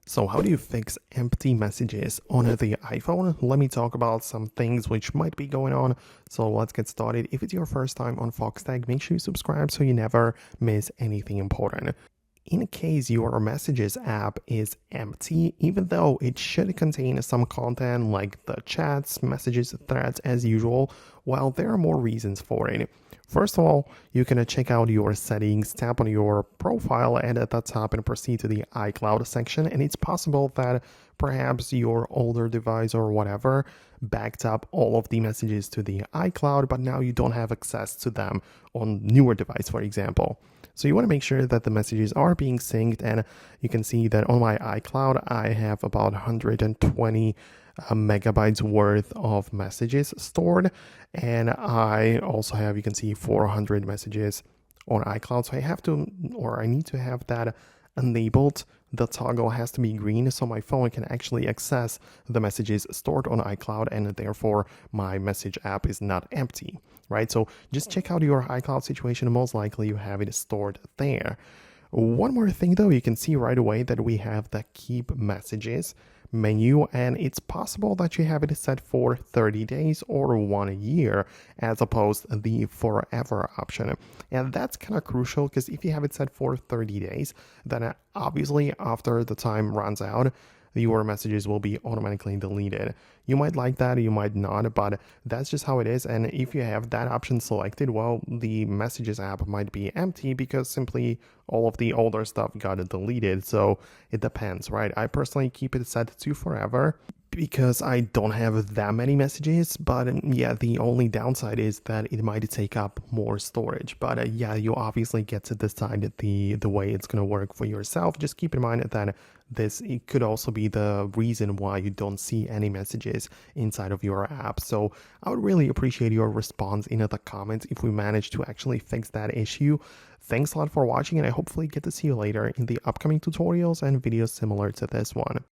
So how do you fix empty messages on the iPhone? Let me talk about some things which might be going on. So let's get started. If it's your first time on Foxtecc, make sure you subscribe so you never miss anything important. In case your messages app is empty, even though it should contain some content like the chats, messages, threads as usual, well, there are more reasons for it. First of all, you can check out your settings, tap on your profile and at the top and proceed to the iCloud section. And it's possible that perhaps your older device or whatever backed up all of the messages to the iCloud, but now you don't have access to them on newer device, for example. So you want to make sure that the messages are being synced, and you can see that on my iCloud, I have about 120 megabytes worth of messages stored, and I also have, you can see 400 messages on iCloud. So I have to, or I need to have that enabled. The toggle has to be green so my phone can actually access the messages stored on iCloud, and therefore my message app is not empty, right? So just check out your iCloud situation. Most likely you have it stored there. One more thing though, you can see right away that we have the keep messages menu, and it's possible that you have it set for 30 days or 1 year as opposed to the forever option. And that's kind of crucial because if you have it set for 30 days, then obviously after the time runs out, your messages will be automatically deleted. You might like that, you might not, but that's just how it is. And if you have that option selected, well, the messages app might be empty because simply all of the older stuff got deleted. So it depends, right? I personally keep it set to forever because I don't have that many messages, but yeah, the only downside is that it might take up more storage. But yeah, you obviously get to decide the way it's going to work for yourself. Just keep in mind that it could also be the reason why you don't see any messages inside of your app. So I would really appreciate your response in the comments if we manage to actually fix that issue. Thanks a lot for watching, and I hopefully get to see you later in the upcoming tutorials and videos similar to this one.